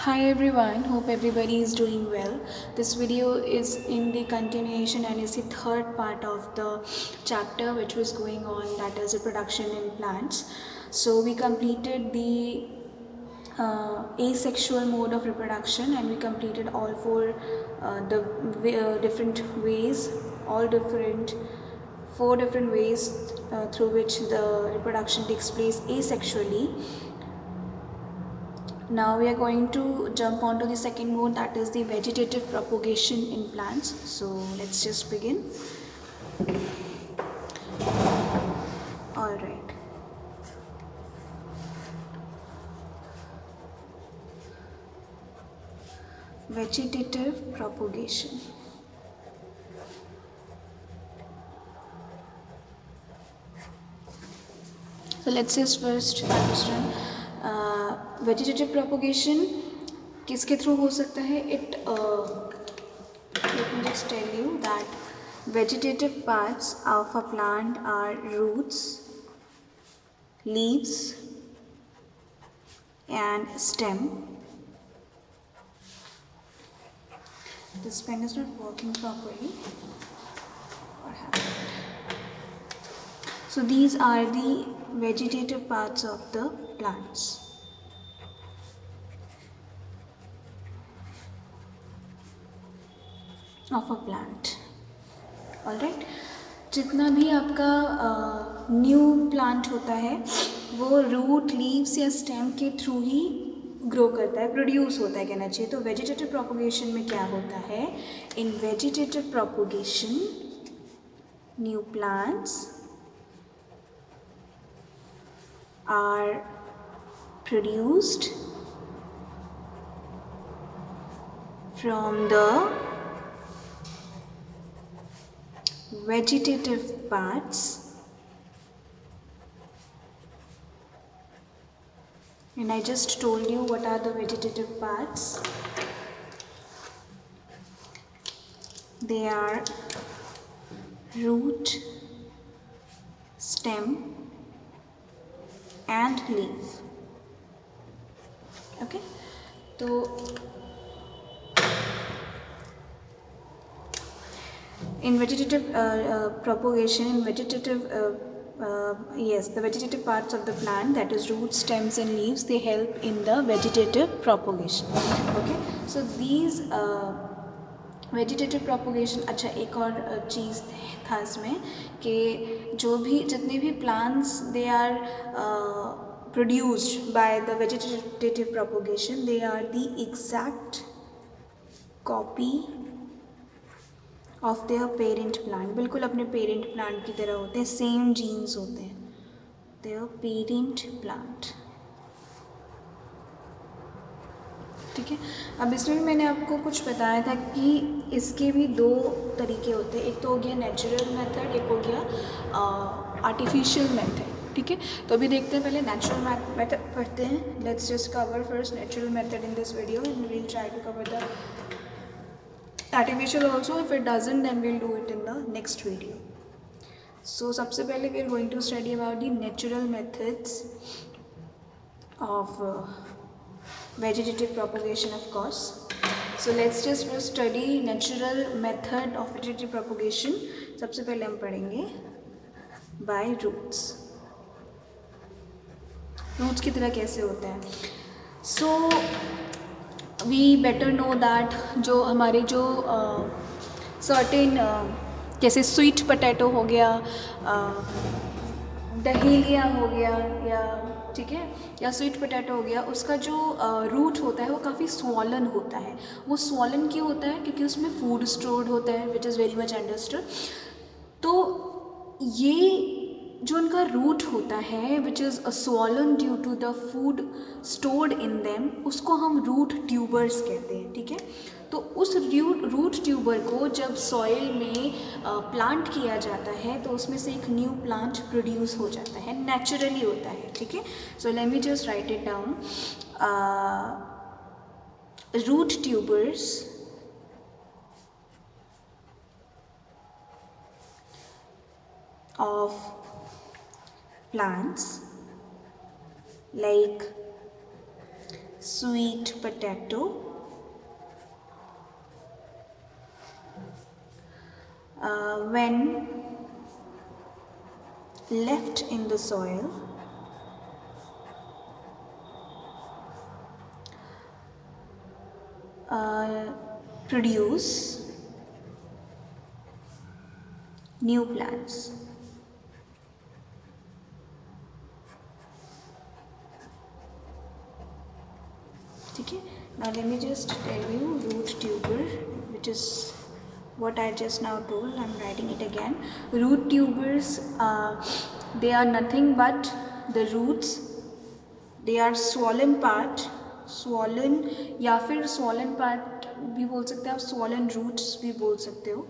Hi everyone, hope everybody is doing well. This video is in the continuation and is the third part of the chapter which was going on, that is reproduction in plants. So we completed the asexual mode of reproduction and we completed all different ways, four different ways through which the reproduction takes place asexually. Now we are going to jump on to the second mode, that is the vegetative propagation in plants. So let's just begin. Alright. Vegetative propagation. So let's just first understand vegetative propagation किसके through हो सकता है. Let me just tell you that vegetative parts of a plant are roots, leaves and stem. This pen is not working properly. What happened? So these are the vegetative parts of the plants. Of a plant. Alright. जितना भी आपका new plant होता है वो root, leaves या stem के through ही grow करता है, प्रोड्यूस होता है कहना चाहिए. तो वेजिटेटिव प्रोपगेशन में क्या होता है? इन vegetative propagation new plants are produced from the vegetative parts and I just told you what are the vegetative parts. They are root, stem and leaf. Okay, so in vegetative propagation, the vegetative parts of the plant, that is roots, stems and leaves, they help in the vegetative propagation. Okay, so these vegetative propagation. अच्छा, एक और चीज़ था इसमें कि जितने भी plants they are produced by the vegetative propagation, they are the exact copy of their parent plant. बिल्कुल अपने पेरेंट प्लांट की तरह होते हैं, सेम जीन्स होते हैं, देयर पेरेंट प्लांट. ठीक है. अब इसमें मैंने आपको कुछ बताया था कि इसके भी दो तरीके होते हैं. एक तो हो गया नेचुरल मेथड, एक हो गया आर्टिफिशियल मेथड. ठीक है, तो अभी देखते हैं, पहले नेचुरल मेथड पढ़ते हैं. Let's just cover first natural method in this video and we'll try to cover the artificial also. If it doesn't then we'll do it in the next video. So सबसे पहले we are going to study about the natural methods of vegetative propagation, of course. So let's just first study natural method of vegetative propagation. सबसे पहले हम पढ़ेंगे by roots. Roots की तरह कैसे होता है? So we better know that जो हमारे जो certain जैसे स्वीट पोटैटो हो गया, डहेलिया हो गया, या ठीक है, या स्वीट पोटैटो हो गया, उसका जो रूट होता है वो काफ़ी स्वॉलन होता है. वो स्वॉलन क्यों होता है? क्योंकि उसमें फूड स्टोर्ड होता है, which is very much understood. तो ये जो उनका रूट होता है which is swollen due to the food stored in them, उसको हम रूट ट्यूबर्स कहते हैं. ठीक है, तो उस रूट ट्यूबर को जब सॉइल में प्लांट किया जाता है तो उसमें से एक न्यू प्लांट प्रोड्यूस हो जाता है, नेचुरली होता है. ठीक है, so let me just write it down. Root tubers of plants like sweet potato, when left in the soil, produce new plants. ठीक है. Now let me just tell you root tuber, which is what I just now told. I'm writing it again. Root tubers, they are nothing but the roots. They are swollen part, swollen या फिर swollen part भी बोल सकते हो आप, swollen roots भी बोल सकते हो.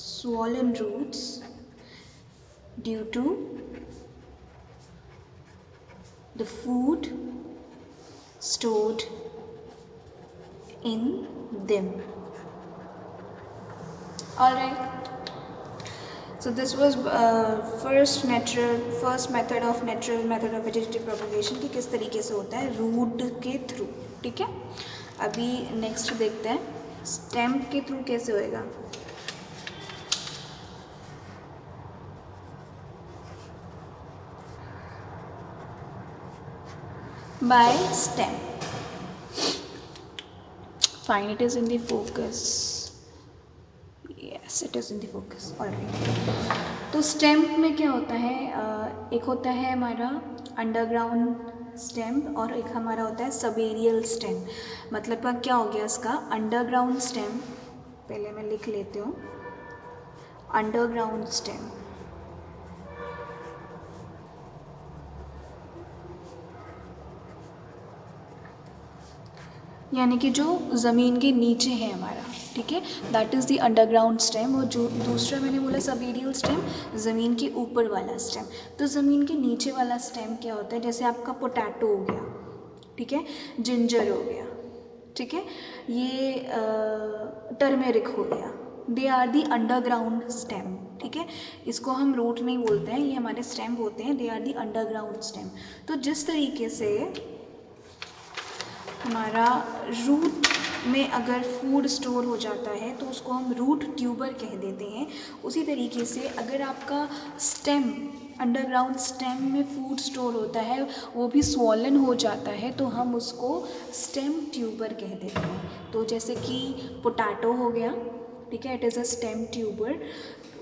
Swollen roots due to the food stored in them. Alright. So this was first method of vegetative propagation कि किस तरीके से होता है रूट के थ्रू. ठीक है. अभी नेक्स्ट देखते हैं स्टेम के थ्रू कैसे होएगा. By stem. Fine, it is in the focus. Yes, it is in the focus. Alright. तो स्टेम में क्या होता है, एक होता है हमारा अंडरग्राउंड स्टेम और एक हमारा होता है सबेरियल स्टेम. मतलब क्या हो गया इसका, अंडरग्राउंड स्टेम पहले मैं लिख लेती हूँ. अंडरग्राउंड स्टेम यानी कि जो ज़मीन के नीचे है हमारा. ठीक है, that is the underground stem. और जो दूसरा मैंने बोला सबेरियल स्टेम, ज़मीन के ऊपर वाला स्टेम. तो ज़मीन के नीचे वाला स्टेम क्या होता है, जैसे आपका पोटैटो हो गया. ठीक है, जिंजर हो गया. ठीक है, ये टर्मेरिक हो गया. They are the underground stem. ठीक है, इसको हम रूट नहीं बोलते हैं, ये हमारे स्टेम होते हैं. They are the underground stem. तो जिस तरीके से हमारा रूट में अगर फूड स्टोर हो जाता है तो उसको हम रूट ट्यूबर कह देते हैं. उसी तरीके से अगर आपका स्टेम, अंडरग्राउंड स्टेम में फूड स्टोर होता है, वो भी स्वॉलन हो जाता है, तो हम उसको स्टेम ट्यूबर कह देते हैं. तो जैसे कि पोटैटो हो गया. ठीक है, it is a stem tuber.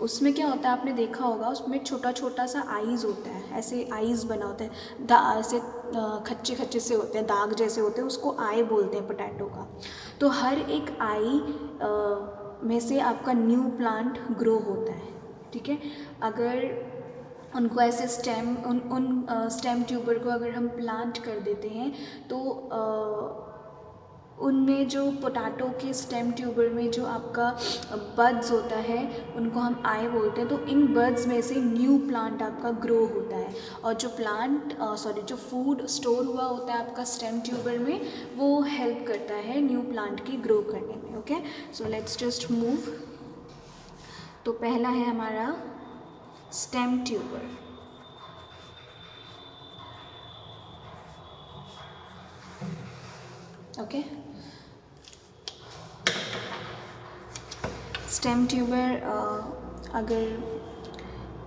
उसमें क्या होता है, आपने देखा होगा, उसमें छोटा छोटा सा आइज़ होता है, ऐसे आइज़ बना होता है, ऐसे खच्चे खच्चे से होते हैं, दाग जैसे होते हैं, उसको आई बोलते हैं पोटैटो का. तो हर एक आई में से आपका न्यू प्लांट ग्रो होता है. ठीक है, अगर उनको ऐसे स्टेम उन स्टेम ट्यूबर को अगर हम प्लांट कर देते हैं तो उनमें जो पोटैटो के स्टेम ट्यूबर में जो आपका बड्स होता है उनको हम आई बोलते हैं. तो इन बड्स में से न्यू प्लांट आपका ग्रो होता है. और जो जो फूड स्टोर हुआ होता है आपका स्टेम ट्यूबर में, वो हेल्प करता है न्यू प्लांट की ग्रो करने में. Okay, so let's just move. तो पहला है हमारा stem tuber. Okay, stem tuber अगर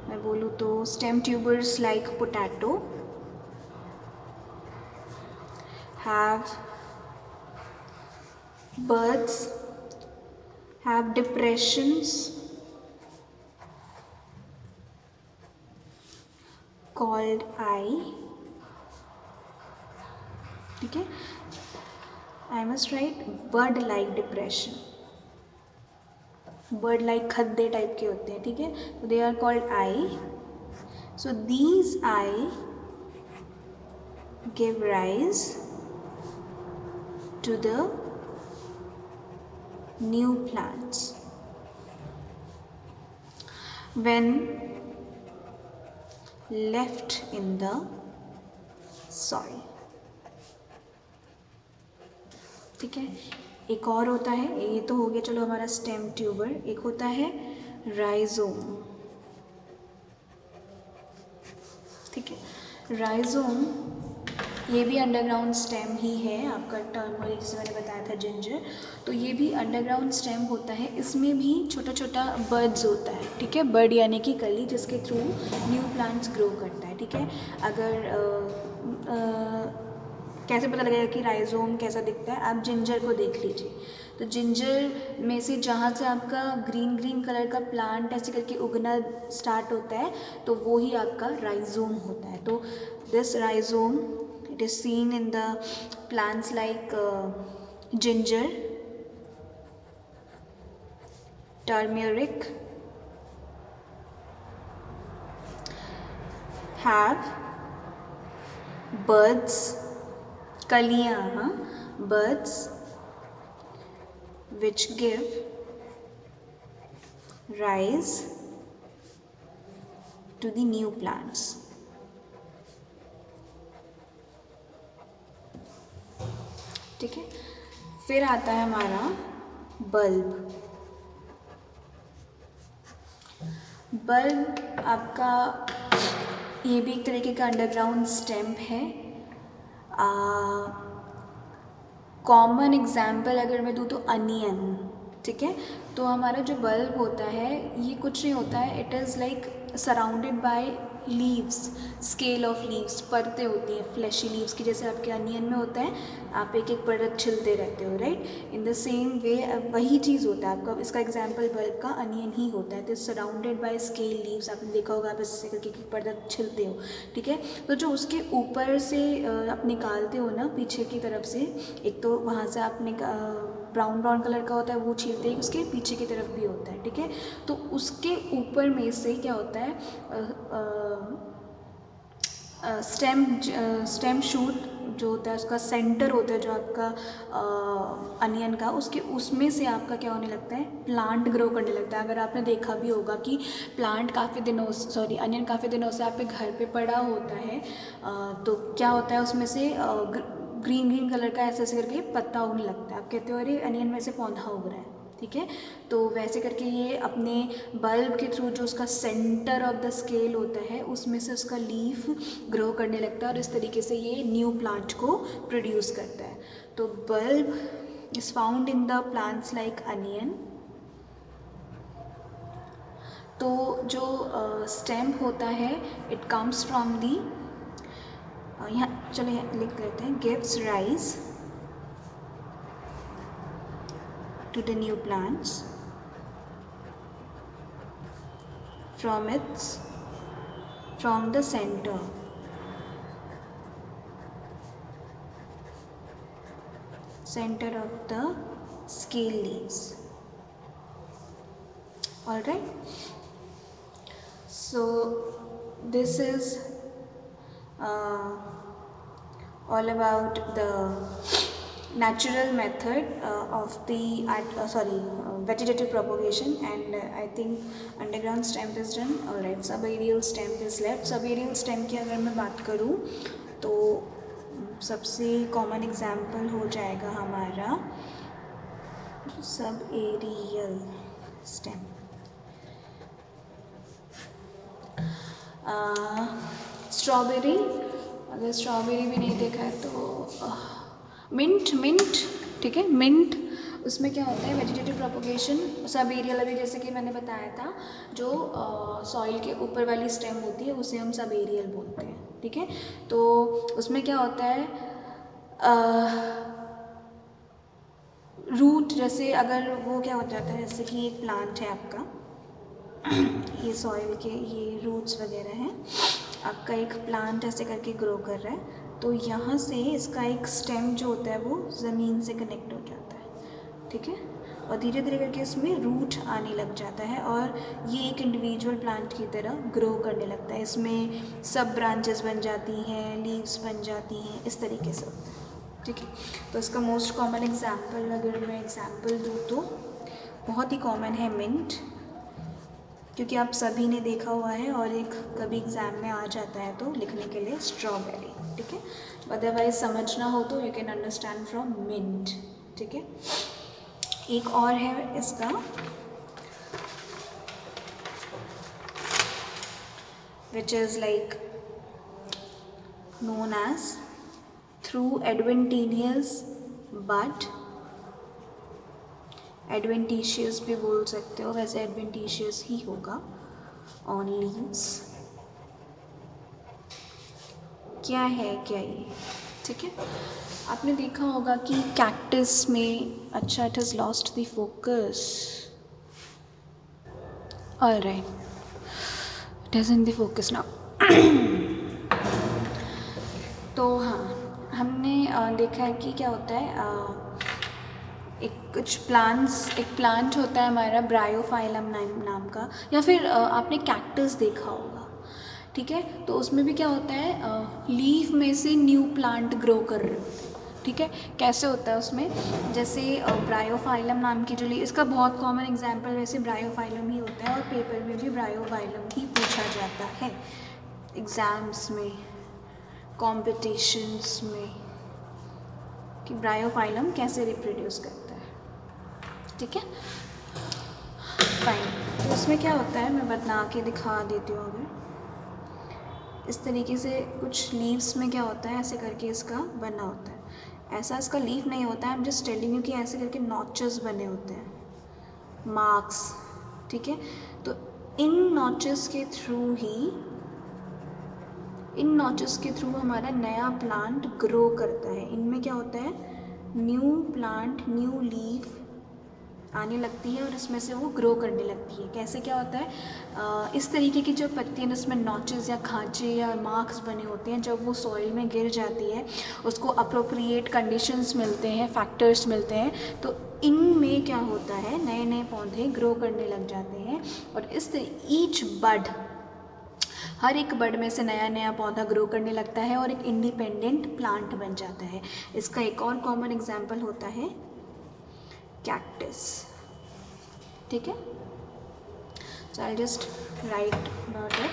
मैं बोलूँ तो stem tubers like potato have buds, have depressions called eye. ठीक है, I must write bud like depression. Bud like खद्दे टाइप के होते हैं. ठीक है, तो they are called eye. So these eye give rise to the new plants when left in the soil. ठीक है, एक और होता है, ये तो हो गया चलो हमारा स्टेम ट्यूबर. एक होता है राइजोम. ठीक है, राइजोम ये भी अंडरग्राउंड स्टेम ही है आपका टर्मरिक, जिसे मैंने बताया था जिंजर। तो ये भी अंडरग्राउंड स्टेम होता है, इसमें भी छोटा छोटा बर्ड्स होता है, ठीक है, बर्ड यानी कि कली, जिसके थ्रू न्यू प्लांट्स ग्रो करता है, ठीक है। अगर कैसे पता लगेगा कि राइजोम कैसा दिखता है, आप जिंजर को देख लीजिए। तो जिंजर में से जहाँ से आपका ग्रीन ग्रीन कलर का प्लांट ऐसे करके उगना स्टार्ट होता है, तो वो ही आपका राइजोम होता है। तो this rhizome it is seen in the plants like ginger, turmeric, have birds, कलियाँ, हाँ, birds which give rise to the new plants. ठीक है, फिर आता है हमारा बल्ब। बल्ब आपका ये भी एक तरीके का अंडरग्राउंड स्टेम है। कॉमन एग्जाम्पल अगर मैं दूँ तो अनियन, ठीक है। तो हमारा जो बल्ब होता है ये कुछ नहीं होता है, it is like surrounded by leaves, scale of leaves, परतें होती हैं फ्लैशी लीव्स की, जैसे आपके अनियन में होता है, आप एक एक परत छिलते रहते हो, right. In the same way वही चीज़ होता है आपका, इसका एग्जाम्पल बल्ब का अनियन ही होता है। तो सराउंडेड बाय स्केल लीव्स, आपने देखा होगा, आप इससे करके एक परत छिलते हो, ठीक है। तो जो उसके ऊपर से आप निकालते हो ना पीछे की तरफ से, एक तो वहाँ से आपने ब्राउन ब्राउन कलर का होता है वो छीलते ही, उसके पीछे की तरफ भी होता है, ठीक है। तो उसके ऊपर में से क्या होता है, स्टेम शूट जो होता है, उसका सेंटर होता है जो आपका अनियन का, उसके उसमें से आपका क्या होने लगता है, प्लांट ग्रो करने लगता है। अगर आपने देखा भी होगा कि प्लांट काफ़ी दिनों सॉरी अनियन काफ़ी दिनों से आपके घर पे पड़ा होता है, तो क्या होता है उसमें से ग्रीन ग्रीन कलर का ऐसे ऐसे करके पत्ता उगने लगता है। आप कहते हो अरे अनियन में से पौधा उग रहा है, ठीक है। तो वैसे करके ये अपने बल्ब के थ्रू जो उसका सेंटर ऑफ द स्केल होता है उसमें से उसका लीफ ग्रो करने लगता है, और इस तरीके से ये न्यू प्लांट को प्रोड्यूस करता है। तो bulb is found in the plants like onion. तो जो स्टेम होता है इट कम्स फ्रॉम दी, यहाँ चलो यहाँ लिख लेते हैं, gives rise to the new plants from the center of the scale leaves. All right, so this is all about the natural method of the vegetative propagation, and I think underground stem is done. All right, subaerial stem is left. subaerial stem की अगर मैं बात करूँ तो सबसे common example हो जाएगा हमारा subaerial stem। स्ट्रॉबेरी, अगर स्ट्रॉबेरी भी नहीं देखा है तो मिंट, ठीक है, मिंट, उसमें क्या होता है वेजिटेटिव प्रोपोगेशन सब एरियल, अभी जैसे कि मैंने बताया था, जो सॉइल के ऊपर वाली स्टेम होती है उसे हम सब एरियल बोलते हैं, ठीक है। तो उसमें क्या होता है, रूट, जैसे अगर वो क्या हो जाता है, जैसे कि एक प्लांट है आपका, ये सॉइल के ये रूट्स वगैरह हैं, आपका एक प्लांट ऐसे करके ग्रो कर रहा है, तो यहाँ से इसका एक स्टेम जो होता है वो ज़मीन से कनेक्ट हो जाता है, ठीक है, और धीरे धीरे करके इसमें रूट आने लग जाता है और ये एक इंडिविजुअल प्लांट की तरह ग्रो करने लगता है। इसमें सब ब्रांचेस बन जाती हैं, लीव्स बन जाती हैं, इस तरीके से, ठीक है। तो इसका मोस्ट कॉमन एग्जाम्पल अगर मैं एग्जाम्पल दूँ तो बहुत ही कॉमन है मिंट, क्योंकि आप सभी ने देखा हुआ है और एक कभी एग्ज़ाम में आ जाता है तो लिखने के लिए स्ट्रॉबेरी, ठीक है। अदरवाइज समझना हो तो you can understand from mint, ठीक है। एक और है इसका, which is like known as through adventitious but, adventitious भी बोल सकते हो, वैसे एडवेंटिशियस ही होगा, ऑन लीव्स। क्या है क्या ये, ठीक है। आपने देखा होगा कि कैक्टस में, अच्छा it has lost the focus, alright it is in the focus now. तो हाँ, हमने देखा है कि क्या होता है, एक कुछ प्लांट्स, एक प्लांट होता है हमारा ब्रायोफाइलम नाम का, या फिर आपने कैक्टस देखा होगा, ठीक है। तो उसमें भी क्या होता है, लीफ में से न्यू प्लांट ग्रो कर रहे होते हैं, ठीक है। कैसे होता है उसमें, जैसे ब्रायोफाइलम नाम की जो लीफ, इसका बहुत कॉमन एग्जांपल वैसे ब्रायोफाइलम ही होता है, और पेपर में भी ब्रायोफाइलम ही पूछा जाता है, एग्ज़ाम्स में, कॉम्पिटिशन्स में, कि ब्रायोफाइलम कैसे रिप्रोड्यूस करता है, ठीक है। फाइन, तो इसमें क्या होता है मैं बता के दिखा देती हूँ। अगर इस तरीके से कुछ लीव्स में क्या होता है, ऐसे करके इसका बना होता है, ऐसा इसका लीफ नहीं होता है, I am just telling you कि ऐसे करके नॉचेस बने होते हैं, मार्क्स, ठीक है। तो इन नॉचेस के थ्रू ही, इन नॉचेस के थ्रू हमारा नया प्लांट ग्रो करता है। इनमें क्या होता है, न्यू प्लांट, न्यू लीफ आने लगती है और इसमें से वो ग्रो करने लगती है। कैसे क्या होता है, इस तरीके की जो पत्तियाँ, इसमें नॉचेस या खांचे या मार्क्स बने होते हैं, जब वो सॉइल में गिर जाती है, उसको अप्रोप्रिएट कंडीशंस मिलते हैं, फैक्टर्स मिलते हैं, तो इनमें क्या होता है, नए नए पौधे ग्रो करने लग जाते हैं। और इस ईच बड, हर एक बड में से नया नया पौधा ग्रो करने लगता है और एक इंडिपेंडेंट प्लांट बन जाता है। इसका एक और कॉमन एग्जाम्पल होता है कैक्टस, ठीक है। So I just write about it.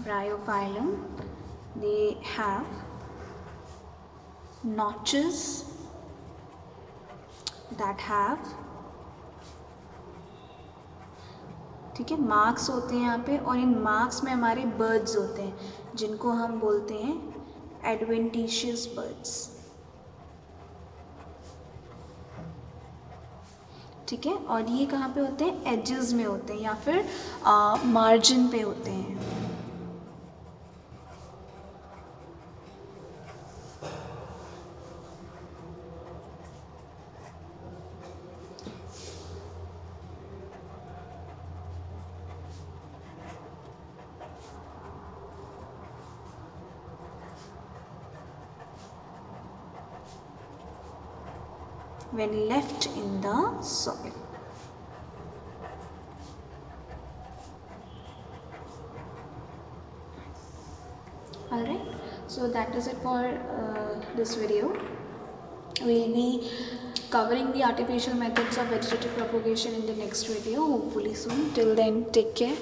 Bryophyllum, they have notches that have, ठीक है, मार्क्स होते हैं यहाँ पे, और इन मार्क्स में हमारे बर्ड्स होते हैं, जिनको हम बोलते हैं एडवेंटिशियस बर्ड्स, ठीक है। और ये कहाँ पे होते हैं, एजेस में होते हैं, या फिर मार्जिन पे होते हैं। When left in the soil. Alright, so that is it for this video. We'll be covering the artificial methods of vegetative propagation in the next video, hopefully soon. Till then, take care.